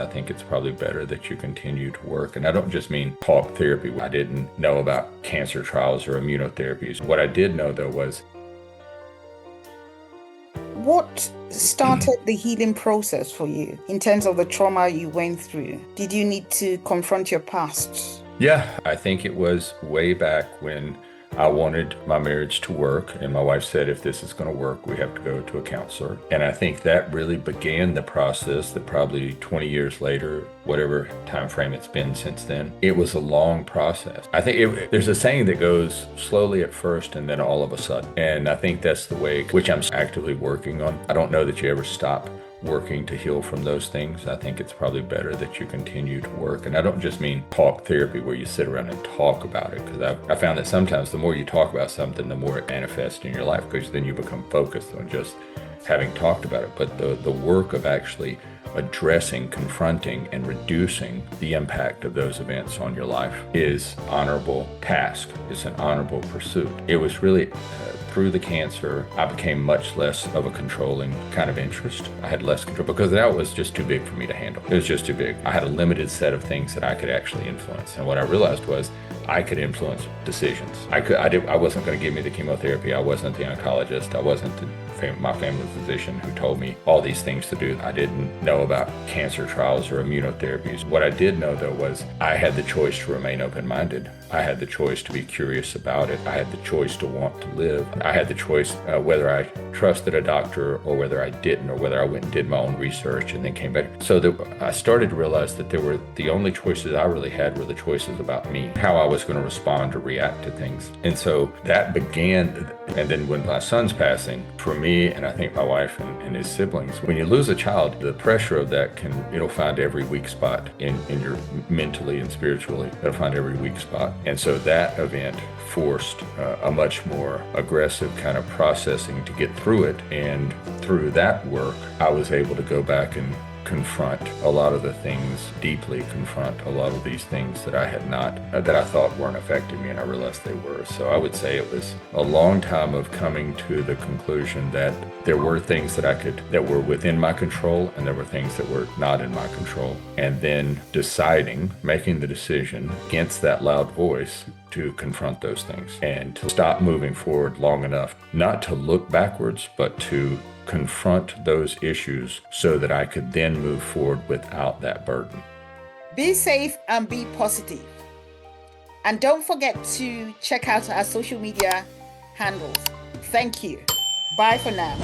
I think it's probably better that you continue to work. And I don't just mean talk therapy. I didn't know about cancer trials or immunotherapies. What I did know, though, was what started the healing process for you in terms of the trauma you went through? Did you need to confront your past? yeah, I think it was way back when I wanted my marriage to work, and my wife said, if this is going to work, we have to go to a counselor. And I think that really began the process that probably 20 years later, whatever time frame it's been since then, it was a long process. I think there's a saying that goes slowly at first and then all of a sudden. And I think that's the way, which I'm actively working on. I don't know that you ever stop working to heal from those things. I think it's probably better that you continue to work. And I don't just mean talk therapy where you sit around and talk about it, because I found that sometimes the more you talk about something, the more it manifests in your life, because then you become focused on just having talked about it. But the work of actually addressing, confronting, and reducing the impact of those events on your life is an honorable task. It's an honorable pursuit. It was really through the cancer, I became much less of a controlling kind of interest. I had less control because that was just too big for me to handle. It was just too big. I had a limited set of things that I could actually influence. And what I realized was I could influence decisions. I wasn't going to give me the chemotherapy. I wasn't the oncologist. I wasn't my family physician who told me all these things to do. I didn't know about cancer trials or immunotherapies. What I did know, though, was I had the choice to remain open-minded. I had the choice to be curious about it. I had the choice to want to live. I had the choice whether I trusted a doctor or whether I didn't, or whether I went and did my own research and then came back. So I started to realize that the only choices I really had were the choices about me, how I was going to respond or react to things. And so that began, and then when my son's passing, for me, and I think my wife and his siblings, when you lose a child, the pressure of that it'll find every weak spot in your mentally and spiritually. It'll find every weak spot. And so that event forced a much more aggressive kind of processing to get through it. And through that work, I was able to go back and confront a lot of the things, deeply confront a lot of these things that I thought weren't affecting me, and I realized they were. So I would say it was a long time of coming to the conclusion that there were things that were within my control, and there were things that were not in my control. And then making the decision against that loud voice to confront those things and to stop moving forward long enough, not to look backwards, but to confront those issues so that I could then move forward without that burden. Be safe and be positive. And don't forget to check out our social media handles. Thank you. Bye for now.